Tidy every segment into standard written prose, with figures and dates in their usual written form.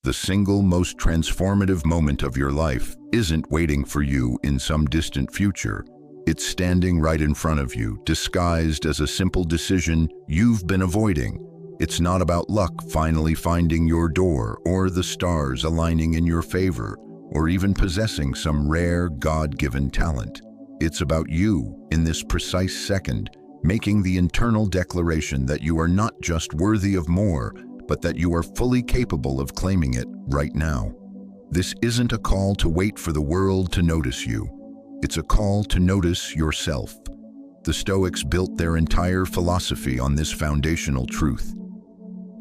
The single most transformative moment of your life isn't waiting for you in some distant future. It's standing right in front of you, disguised as a simple decision you've been avoiding. It's not about luck finally finding your door, or the stars aligning in your favor, or even possessing some rare God-given talent. It's about you, in this precise second, making the internal declaration that you are not just worthy of more, but that you are fully capable of claiming it right now. This isn't a call to wait for the world to notice you. It's a call to notice yourself. The Stoics built their entire philosophy on this foundational truth.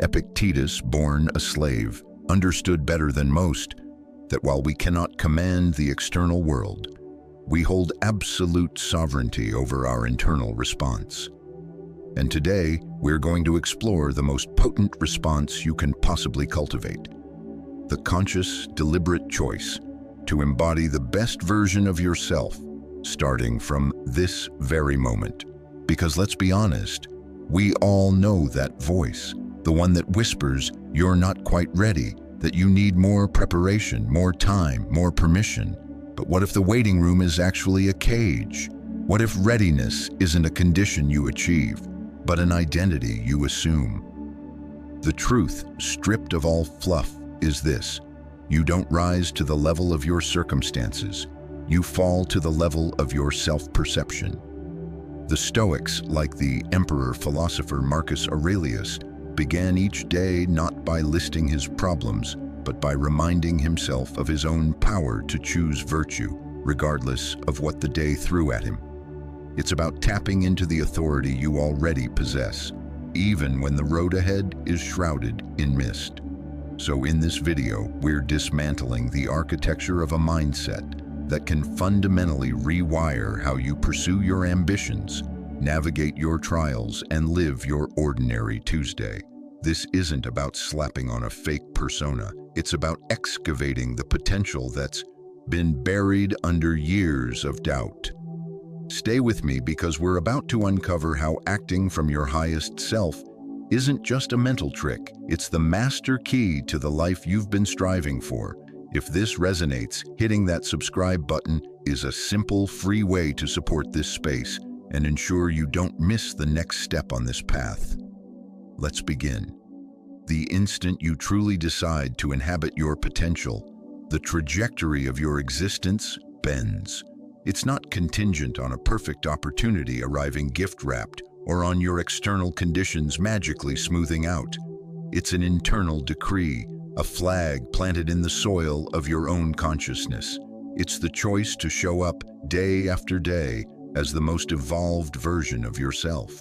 Epictetus, born a slave, understood better than most that while we cannot command the external world, we hold absolute sovereignty over our internal response. And today, we're going to explore the most potent response you can possibly cultivate: the conscious, deliberate choice to embody the best version of yourself, starting from this very moment. Because let's be honest, we all know that voice, the one that whispers you're not quite ready, that you need more preparation, more time, more permission. But what if the waiting room is actually a cage? What if readiness isn't a condition you achieve, but an identity you assume? The truth, stripped of all fluff, is this: you don't rise to the level of your circumstances. You fall to the level of your self-perception. The Stoics, like the emperor-philosopher Marcus Aurelius, began each day not by listing his problems, but by reminding himself of his own power to choose virtue, regardless of what the day threw at him. It's about tapping into the authority you already possess, even when the road ahead is shrouded in mist. So in this video, we're dismantling the architecture of a mindset that can fundamentally rewire how you pursue your ambitions, navigate your trials, and live your ordinary Tuesday. This isn't about slapping on a fake persona. It's about excavating the potential that's been buried under years of doubt. Stay with me, because we're about to uncover how acting from your highest self isn't just a mental trick. It's the master key to the life you've been striving for. If this resonates, hitting that subscribe button is a simple, free way to support this space and ensure you don't miss the next step on this path. Let's begin. The instant you truly decide to inhabit your potential, the trajectory of your existence bends. It's not contingent on a perfect opportunity arriving gift-wrapped or on your external conditions magically smoothing out. It's an internal decree, a flag planted in the soil of your own consciousness. It's the choice to show up day after day as the most evolved version of yourself.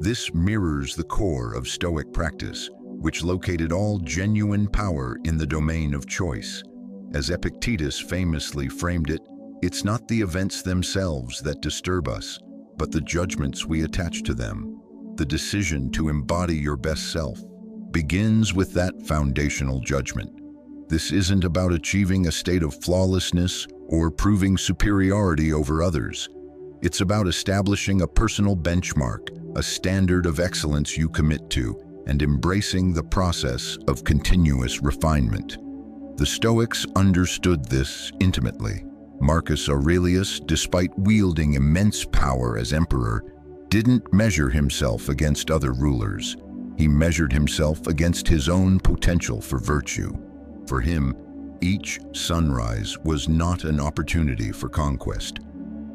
This mirrors the core of Stoic practice, which located all genuine power in the domain of choice. As Epictetus famously framed it, it's not the events themselves that disturb us, but the judgments we attach to them. The decision to embody your best self begins with that foundational judgment. This isn't about achieving a state of flawlessness or proving superiority over others. It's about establishing a personal benchmark, a standard of excellence you commit to, and embracing the process of continuous refinement. The Stoics understood this intimately. Marcus Aurelius, despite wielding immense power as emperor, didn't measure himself against other rulers. He measured himself against his own potential for virtue. For him, each sunrise was not an opportunity for conquest,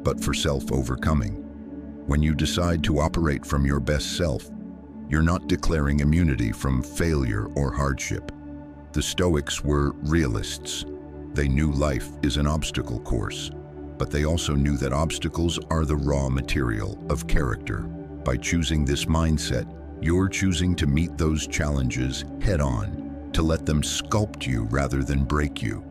but for self-overcoming. When you decide to operate from your best self, you're not declaring immunity from failure or hardship. The Stoics were realists. They knew life is an obstacle course, but they also knew that obstacles are the raw material of character. By choosing this mindset, you're choosing to meet those challenges head-on, to let them sculpt you rather than break you.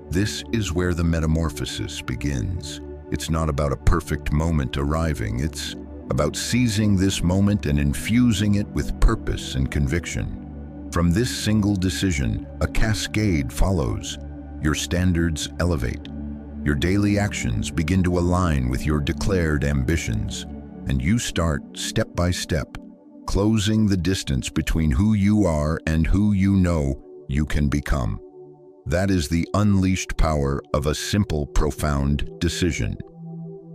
This is where the metamorphosis begins. It's not about a perfect moment arriving. It's about seizing this moment and infusing it with purpose and conviction. From this single decision, a cascade follows. Your standards elevate. Your daily actions begin to align with your declared ambitions, and you start, step by step, closing the distance between who you are and who you know you can become. That is the unleashed power of a simple, profound decision.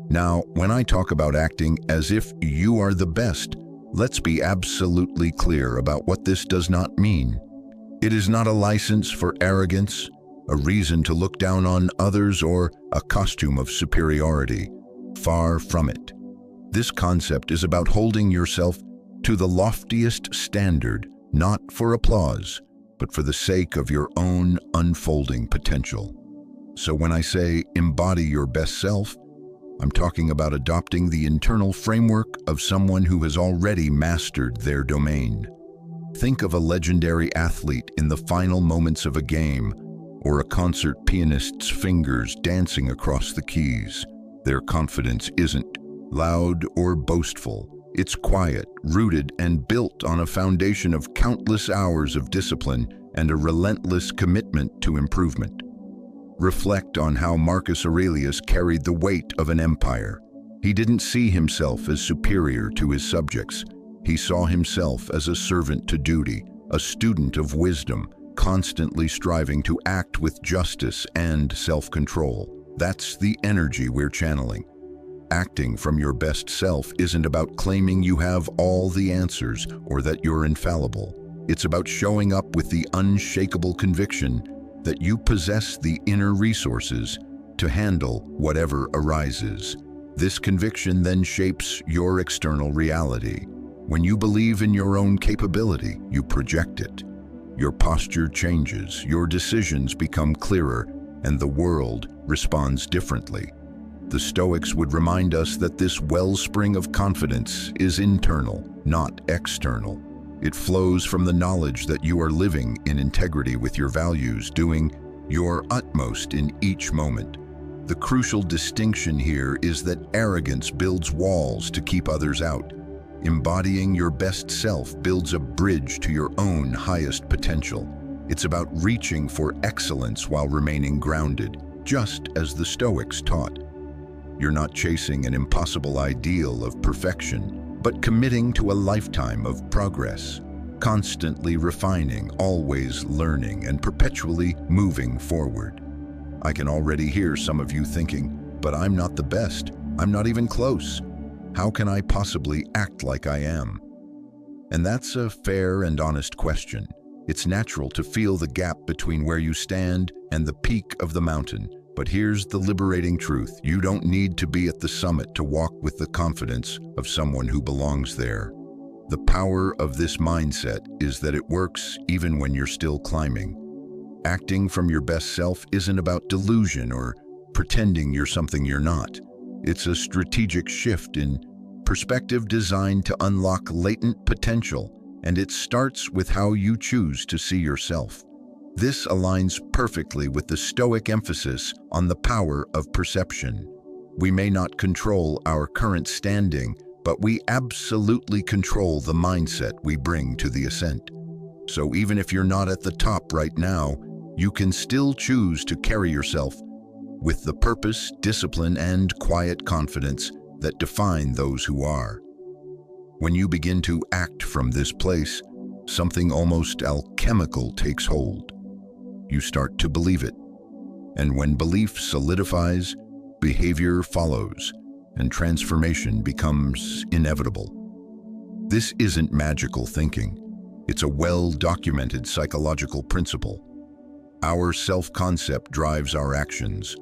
Now, when I talk about acting as if you are the best, let's be absolutely clear about what this does not mean. It is not a license for arrogance, a reason to look down on others, or a costume of superiority. Far from it. This concept is about holding yourself to the loftiest standard, not for applause, but for the sake of your own unfolding potential. So when I say embody your best self, I'm talking about adopting the internal framework of someone who has already mastered their domain. Think of a legendary athlete in the final moments of a game, or a concert pianist's fingers dancing across the keys. Their confidence isn't loud or boastful. It's quiet, rooted, and built on a foundation of countless hours of discipline and a relentless commitment to improvement. Reflect on how Marcus Aurelius carried the weight of an empire. He didn't see himself as superior to his subjects. He saw himself as a servant to duty, a student of wisdom, constantly striving to act with justice and self-control. That's the energy we're channeling. Acting from your best self isn't about claiming you have all the answers or that you're infallible. It's about showing up with the unshakable conviction that you possess the inner resources to handle whatever arises. This conviction then shapes your external reality. When you believe in your own capability, you project it. Your posture changes, your decisions become clearer, and the world responds differently. The Stoics would remind us that this wellspring of confidence is internal, not external. It flows from the knowledge that you are living in integrity with your values, doing your utmost in each moment. The crucial distinction here is that arrogance builds walls to keep others out. Embodying your best self builds a bridge to your own highest potential. It's about reaching for excellence while remaining grounded, just as the Stoics taught. You're not chasing an impossible ideal of perfection, but committing to a lifetime of progress, constantly refining, always learning, and perpetually moving forward. I can already hear some of you thinking, but I'm not the best. I'm not even close. How can I possibly act like I am? And that's a fair and honest question. It's natural to feel the gap between where you stand and the peak of the mountain. But here's the liberating truth. You don't need to be at the summit to walk with the confidence of someone who belongs there. The power of this mindset is that it works even when you're still climbing. Acting from your best self isn't about delusion or pretending you're something you're not. It's a strategic shift in perspective designed to unlock latent potential, and it starts with how you choose to see yourself. This aligns perfectly with the Stoic emphasis on the power of perception. We may not control our current standing, but we absolutely control the mindset we bring to the ascent. So even if you're not at the top right now, you can still choose to carry yourself with the purpose, discipline, and quiet confidence that define those who are. When you begin to act from this place, something almost alchemical takes hold. You start to believe it. And when belief solidifies, behavior follows, and transformation becomes inevitable. This isn't magical thinking. It's a well-documented psychological principle. Our self-concept drives our actions,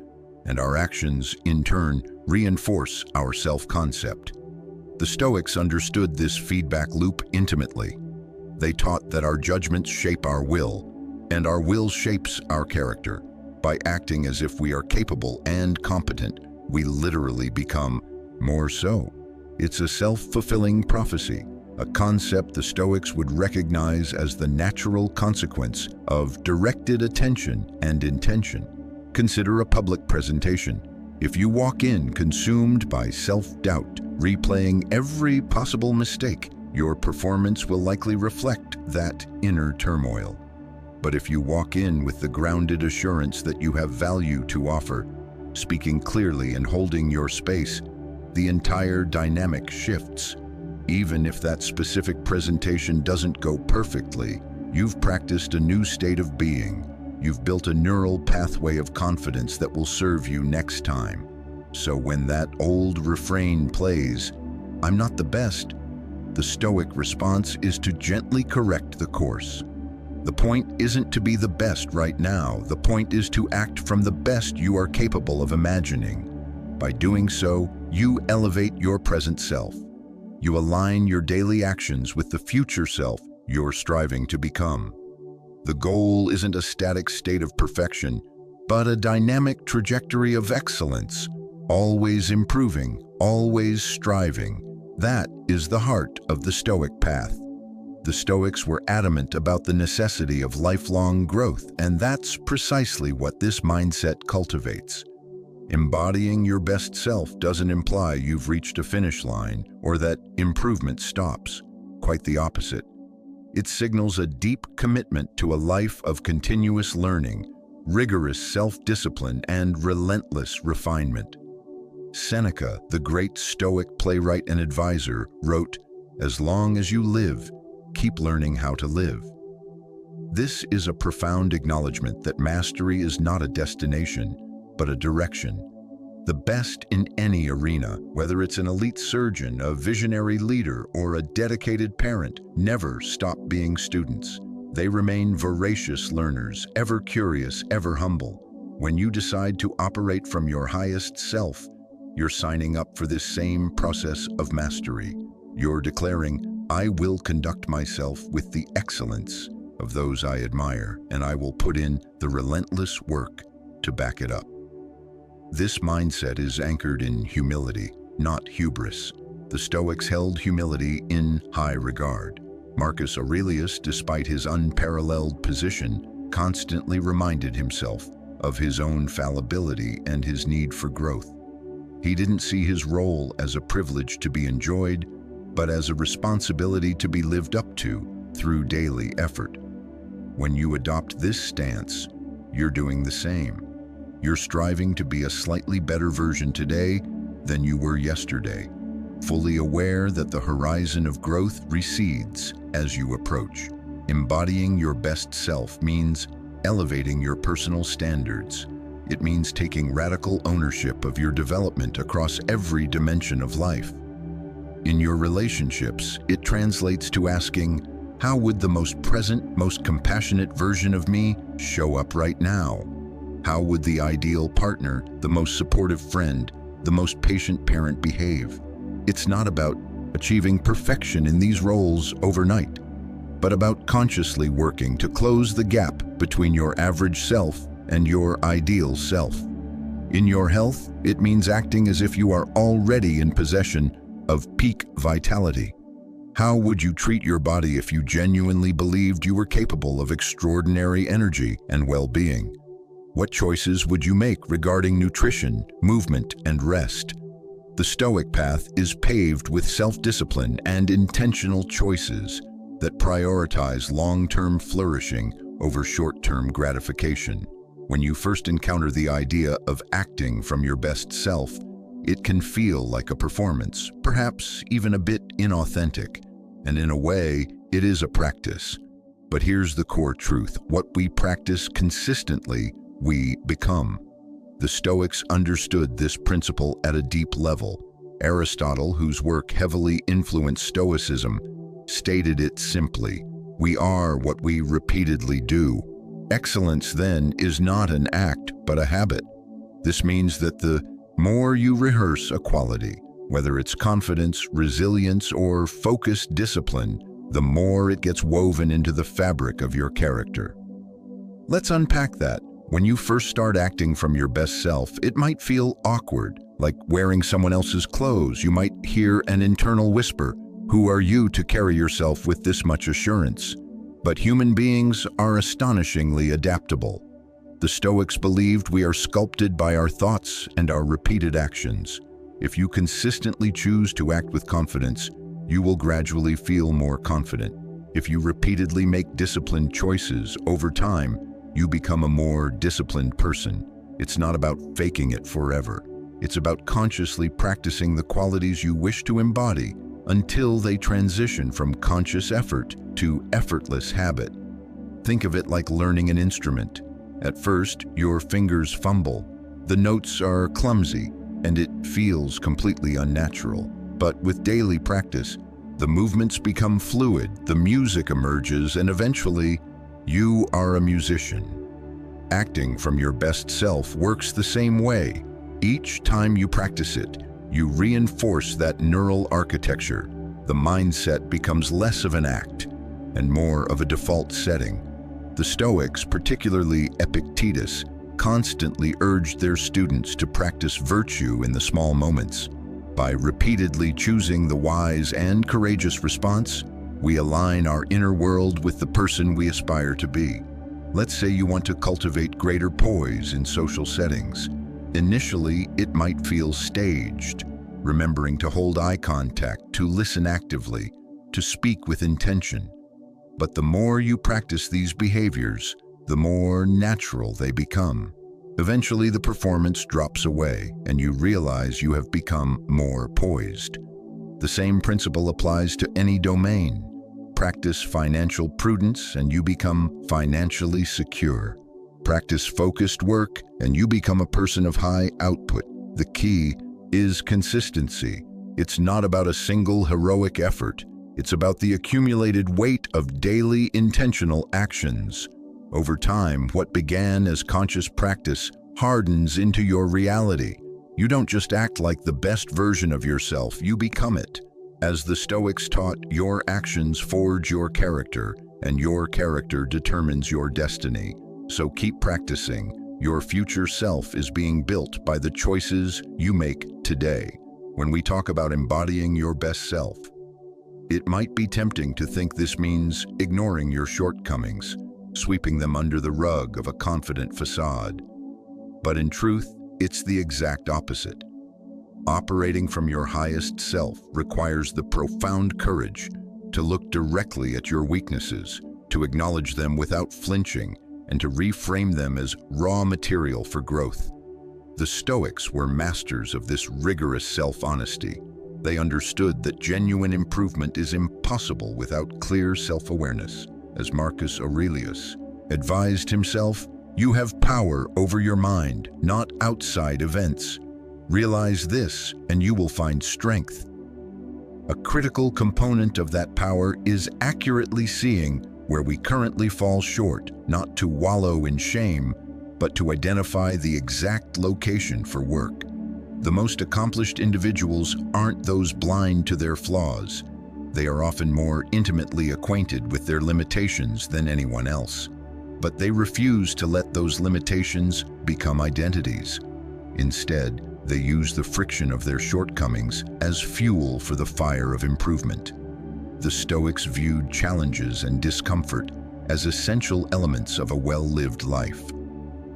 and our actions, in turn, reinforce our self-concept. The Stoics understood this feedback loop intimately. They taught that our judgments shape our will, and our will shapes our character. By acting as if we are capable and competent, we literally become more so. It's a self-fulfilling prophecy, a concept the Stoics would recognize as the natural consequence of directed attention and intention. Consider a public presentation. If you walk in consumed by self-doubt, replaying every possible mistake, your performance will likely reflect that inner turmoil. But if you walk in with the grounded assurance that you have value to offer, speaking clearly and holding your space, the entire dynamic shifts. Even if that specific presentation doesn't go perfectly, you've practiced a new state of being, You've built a neural pathway of confidence that will serve you next time. So when that old refrain plays, "I'm not the best," the Stoic response is to gently correct the course. The point isn't to be the best right now. The point is to act from the best you are capable of imagining. By doing so, you elevate your present self. You align your daily actions with the future self you're striving to become. The goal isn't a static state of perfection, but a dynamic trajectory of excellence, always improving, always striving. That is the heart of the Stoic path. The Stoics were adamant about the necessity of lifelong growth, and that's precisely what this mindset cultivates. Embodying your best self doesn't imply you've reached a finish line or that improvement stops. Quite the opposite. It signals a deep commitment to a life of continuous learning, rigorous self-discipline, and relentless refinement. Seneca, the great Stoic playwright and advisor, wrote, "As long as you live, keep learning how to live." This is a profound acknowledgement that mastery is not a destination, but a direction. The best in any arena, whether it's an elite surgeon, a visionary leader, or a dedicated parent, never stop being students. They remain voracious learners, ever curious, ever humble. When you decide to operate from your highest self, you're signing up for this same process of mastery. You're declaring, "I will conduct myself with the excellence of those I admire, and I will put in the relentless work to back it up." This mindset is anchored in humility, not hubris. The Stoics held humility in high regard. Marcus Aurelius, despite his unparalleled position, constantly reminded himself of his own fallibility and his need for growth. He didn't see his role as a privilege to be enjoyed, but as a responsibility to be lived up to through daily effort. When you adopt this stance, you're doing the same. You're striving to be a slightly better version today than you were yesterday, fully aware that the horizon of growth recedes as you approach. Embodying your best self means elevating your personal standards. It means taking radical ownership of your development across every dimension of life. In your relationships, it translates to asking, how would the most present, most compassionate version of me show up right now? How would the ideal partner, the most supportive friend, the most patient parent behave? It's not about achieving perfection in these roles overnight, but about consciously working to close the gap between your average self and your ideal self. In your health, it means acting as if you are already in possession of peak vitality. How would you treat your body if you genuinely believed you were capable of extraordinary energy and well-being? What choices would you make regarding nutrition, movement, and rest? The Stoic path is paved with self-discipline and intentional choices that prioritize long-term flourishing over short-term gratification. When you first encounter the idea of acting from your best self, it can feel like a performance, perhaps even a bit inauthentic. And in a way, it is a practice. But here's the core truth. What we practice consistently, we become. The Stoics understood this principle at a deep level. Aristotle, whose work heavily influenced Stoicism, stated it simply: we are what we repeatedly do. Excellence, then, is not an act, but a habit. This means that the more you rehearse a quality, whether it's confidence, resilience, or focused discipline, the more it gets woven into the fabric of your character. Let's unpack that. When you first start acting from your best self, it might feel awkward, like wearing someone else's clothes. You might hear an internal whisper, "Who are you to carry yourself with this much assurance?" But human beings are astonishingly adaptable. The Stoics believed we are sculpted by our thoughts and our repeated actions. If you consistently choose to act with confidence, you will gradually feel more confident. If you repeatedly make disciplined choices, over time, you become a more disciplined person. It's not about faking it forever. It's about consciously practicing the qualities you wish to embody until they transition from conscious effort to effortless habit. Think of it like learning an instrument. At first, your fingers fumble. The notes are clumsy, and it feels completely unnatural. But with daily practice, the movements become fluid, the music emerges, and eventually, you are a musician. Acting from your best self works the same way. Each time you practice it, you reinforce that neural architecture. The mindset becomes less of an act and more of a default setting. The Stoics, particularly Epictetus, constantly urged their students to practice virtue in the small moments. By repeatedly choosing the wise and courageous response, we align our inner world with the person we aspire to be. Let's say you want to cultivate greater poise in social settings. Initially, it might feel staged, remembering to hold eye contact, to listen actively, to speak with intention. But the more you practice these behaviors, the more natural they become. Eventually, the performance drops away, and you realize you have become more poised. The same principle applies to any domain. Practice financial prudence, and you become financially secure. Practice focused work, and you become a person of high output. The key is consistency. It's not about a single heroic effort. It's about the accumulated weight of daily intentional actions. Over time, what began as conscious practice hardens into your reality. You don't just act like the best version of yourself, you become it. As the Stoics taught, your actions forge your character, and your character determines your destiny. So keep practicing. Your future self is being built by the choices you make today. When we talk about embodying your best self, it might be tempting to think this means ignoring your shortcomings, sweeping them under the rug of a confident facade. But in truth, it's the exact opposite. Operating from your highest self requires the profound courage to look directly at your weaknesses, to acknowledge them without flinching, and to reframe them as raw material for growth. The Stoics were masters of this rigorous self-honesty. They understood that genuine improvement is impossible without clear self-awareness. As Marcus Aurelius advised himself, you have power over your mind, not outside events. Realize this, and you will find strength. A critical component of that power is accurately seeing where we currently fall short, not to wallow in shame, but to identify the exact location for work. The most accomplished individuals aren't those blind to their flaws. They are often more intimately acquainted with their limitations than anyone else. But they refuse to let those limitations become identities. Instead, they use the friction of their shortcomings as fuel for the fire of improvement. The Stoics viewed challenges and discomfort as essential elements of a well-lived life.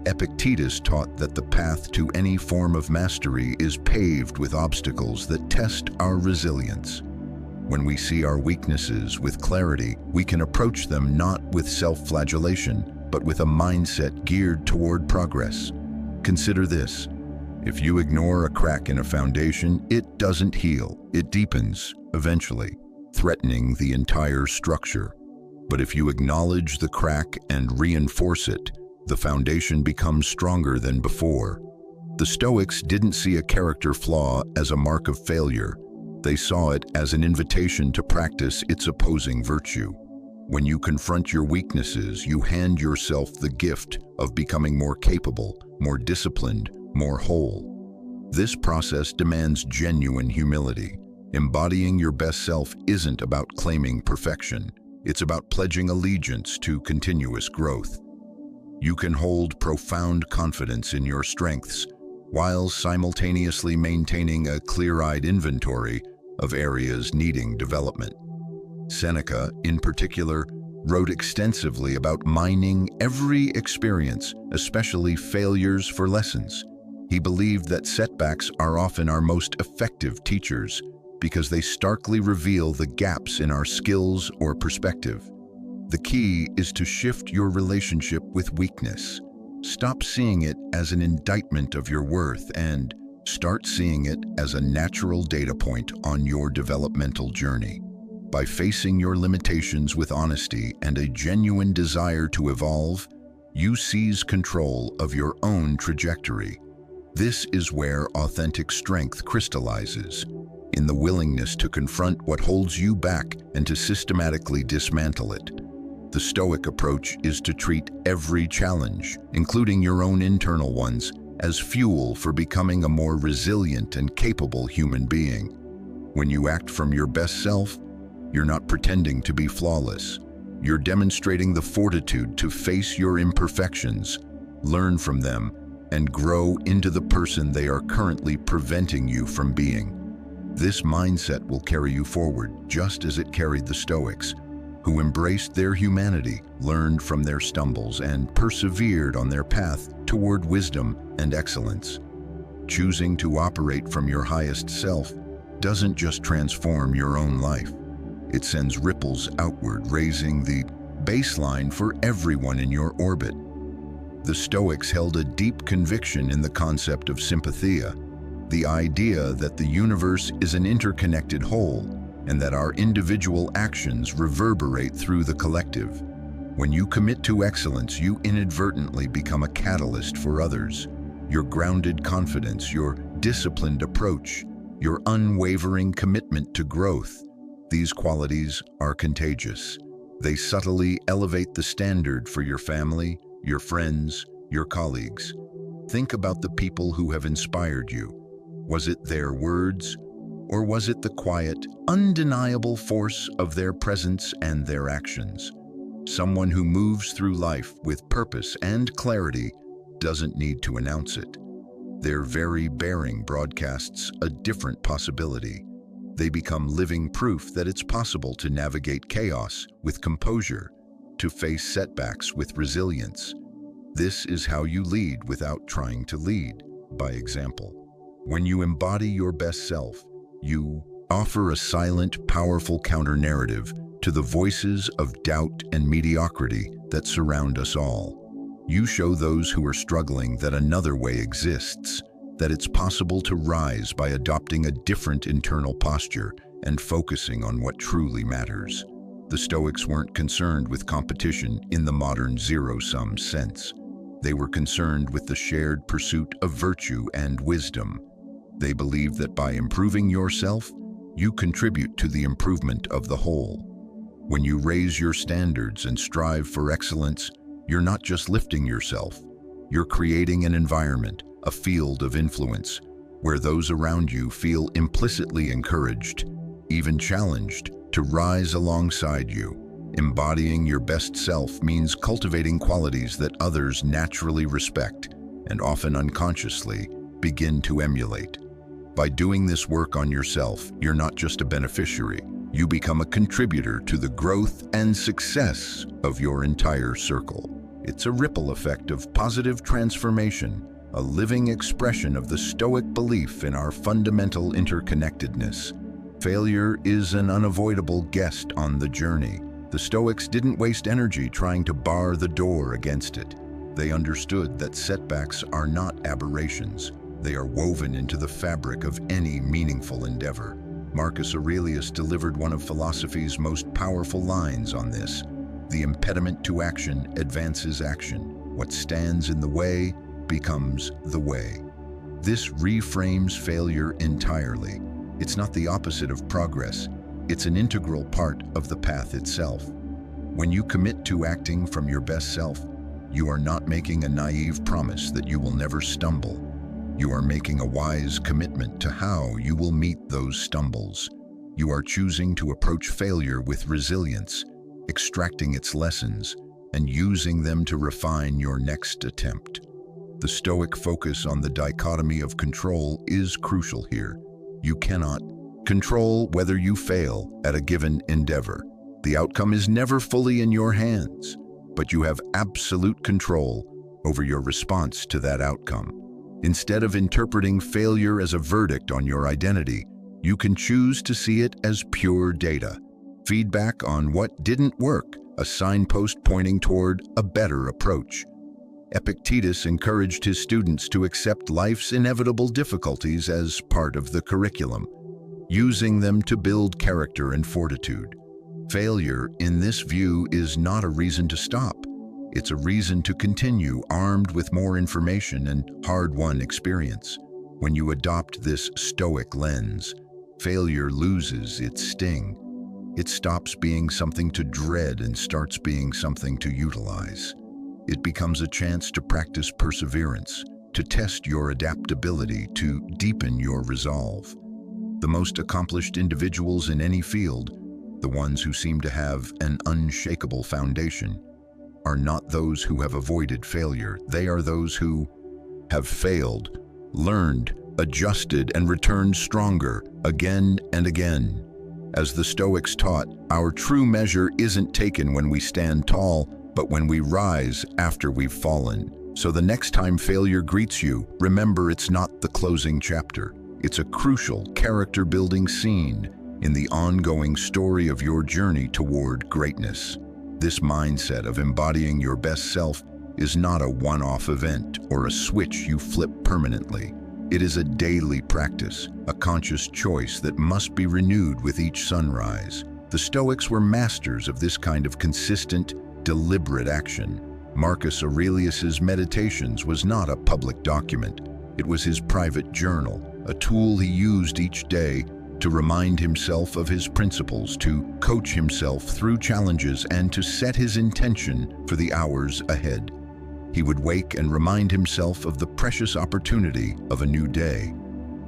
Epictetus taught that the path to any form of mastery is paved with obstacles that test our resilience. When we see our weaknesses with clarity, we can approach them not with self-flagellation, but with a mindset geared toward progress. Consider this. If you ignore a crack in a foundation, it doesn't heal. It deepens, eventually, threatening the entire structure. But if you acknowledge the crack and reinforce it, the foundation becomes stronger than before. The Stoics didn't see a character flaw as a mark of failure. They saw it as an invitation to practice its opposing virtue. When you confront your weaknesses, you hand yourself the gift of becoming more capable, more disciplined, more whole. This process demands genuine humility. Embodying your best self isn't about claiming perfection. It's about pledging allegiance to continuous growth. You can hold profound confidence in your strengths while simultaneously maintaining a clear-eyed inventory of areas needing development. Seneca, in particular, wrote extensively about mining every experience, especially failures, for lessons. He believed that setbacks are often our most effective teachers because they starkly reveal the gaps in our skills or perspective. The key is to shift your relationship with weakness. Stop seeing it as an indictment of your worth and start seeing it as a natural data point on your developmental journey. By facing your limitations with honesty and a genuine desire to evolve, You seize control of your own trajectory. This is where authentic strength crystallizes, in the willingness to confront what holds you back and to systematically dismantle it. The Stoic approach is to treat every challenge, including your own internal ones, as fuel for becoming a more resilient and capable human being. When you act from your best self, you're not pretending to be flawless. You're demonstrating the fortitude to face your imperfections, learn from them, and grow into the person they are currently preventing you from being. This mindset will carry you forward just as it carried the Stoics, who embraced their humanity, learned from their stumbles, and persevered on their path toward wisdom and excellence. Choosing to operate from your highest self doesn't just transform your own life. It sends ripples outward, raising the baseline for everyone in your orbit. The Stoics held a deep conviction in the concept of sympathia, the idea that the universe is an interconnected whole and that our individual actions reverberate through the collective. When you commit to excellence, you inadvertently become a catalyst for others. Your grounded confidence, your disciplined approach, your unwavering commitment to growth, these qualities are contagious. They subtly elevate the standard for your family, your friends, your colleagues. Think about the people who have inspired you. Was it their words, or was it the quiet, undeniable force of their presence and their actions? Someone who moves through life with purpose and clarity doesn't need to announce it. Their very bearing broadcasts a different possibility. They become living proof that it's possible to navigate chaos with composure, to face setbacks with resilience. This is how you lead without trying to lead, by example. When you embody your best self, you offer a silent, powerful counter-narrative to the voices of doubt and mediocrity that surround us all. You show those who are struggling that another way exists, that it's possible to rise by adopting a different internal posture and focusing on what truly matters. The Stoics weren't concerned with competition in the modern zero-sum sense. They were concerned with the shared pursuit of virtue and wisdom. They believed that by improving yourself, you contribute to the improvement of the whole. When you raise your standards and strive for excellence, you're not just lifting yourself. You're creating an environment, a field of influence, where those around you feel implicitly encouraged, even challenged, to rise alongside you. Embodying your best self means cultivating qualities that others naturally respect and often unconsciously begin to emulate. By doing this work on yourself, you're not just a beneficiary. You become a contributor to the growth and success of your entire circle. It's a ripple effect of positive transformation, a living expression of the Stoic belief in our fundamental interconnectedness. Failure is an unavoidable guest on the journey. The Stoics didn't waste energy trying to bar the door against it. They understood that setbacks are not aberrations. They are woven into the fabric of any meaningful endeavor. Marcus Aurelius delivered one of philosophy's most powerful lines on this. The impediment to action advances action. What stands in the way becomes the way. This reframes failure entirely. It's not the opposite of progress. It's an integral part of the path itself. When you commit to acting from your best self, you are not making a naive promise that you will never stumble. You are making a wise commitment to how you will meet those stumbles. You are choosing to approach failure with resilience, extracting its lessons, and using them to refine your next attempt. The Stoic focus on the dichotomy of control is crucial here. You cannot control whether you fail at a given endeavor. The outcome is never fully in your hands, but you have absolute control over your response to that outcome. Instead of interpreting failure as a verdict on your identity, you can choose to see it as pure data, feedback on what didn't work, a signpost pointing toward a better approach. Epictetus encouraged his students to accept life's inevitable difficulties as part of the curriculum, using them to build character and fortitude. Failure, in this view, is not a reason to stop. It's a reason to continue, armed with more information and hard-won experience. When you adopt this Stoic lens, failure loses its sting. It stops being something to dread and starts being something to utilize. It becomes a chance to practice perseverance, to test your adaptability, to deepen your resolve. The most accomplished individuals in any field, the ones who seem to have an unshakable foundation, are not those who have avoided failure. They are those who have failed, learned, adjusted, and returned stronger again and again. As the Stoics taught, our true measure isn't taken when we stand tall, but when we rise after we've fallen. So the next time failure greets you, remember it's not the closing chapter. It's a crucial character-building scene in the ongoing story of your journey toward greatness. This mindset of embodying your best self is not a one-off event or a switch you flip permanently. It is a daily practice, a conscious choice that must be renewed with each sunrise. The Stoics were masters of this kind of consistent, deliberate action. Marcus Aurelius's Meditations was not a public document. It was his private journal, a tool he used each day to remind himself of his principles, to coach himself through challenges, and to set his intention for the hours ahead. He would wake and remind himself of the precious opportunity of a new day.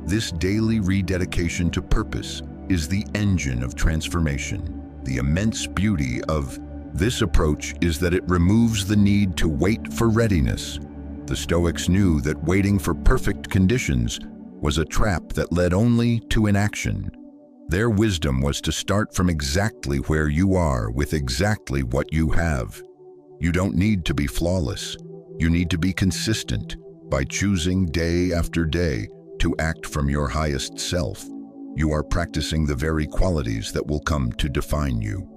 This daily rededication to purpose is the engine of transformation. The immense beauty of this approach is that it removes the need to wait for readiness. The Stoics knew that waiting for perfect conditions was a trap that led only to inaction. Their wisdom was to start from exactly where you are with exactly what you have. You don't need to be flawless. You need to be consistent. By choosing day after day to act from your highest self, you are practicing the very qualities that will come to define you.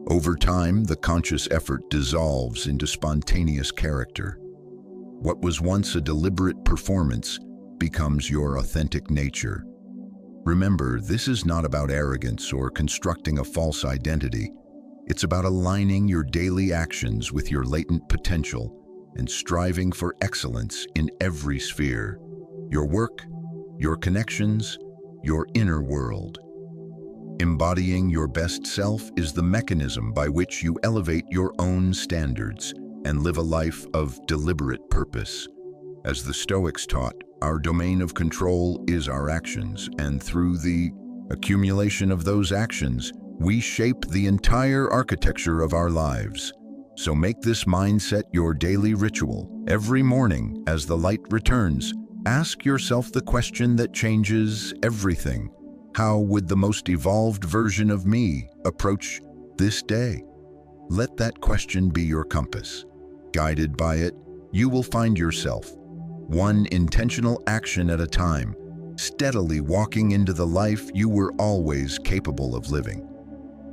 Over time, the conscious effort dissolves into spontaneous character. What was once a deliberate performance becomes your authentic nature. Remember, this is not about arrogance or constructing a false identity. It's about aligning your daily actions with your latent potential and striving for excellence in every sphere: your work, your connections, your inner world. Embodying your best self is the mechanism by which you elevate your own standards and live a life of deliberate purpose. As the Stoics taught, our domain of control is our actions, and through the accumulation of those actions, we shape the entire architecture of our lives. So make this mindset your daily ritual. Every morning, as the light returns, ask yourself the question that changes everything. How would the most evolved version of me approach this day? Let that question be your compass. Guided by it, you will find yourself, one intentional action at a time, steadily walking into the life you were always capable of living.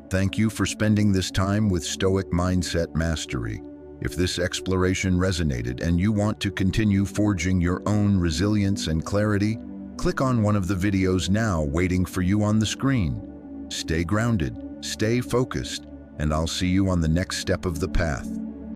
Thank you for spending this time with Stoic Mindset Mastery. If this exploration resonated and you want to continue forging your own resilience and clarity, click on one of the videos now waiting for you on the screen. Stay grounded, stay focused, and I'll see you on the next step of the path.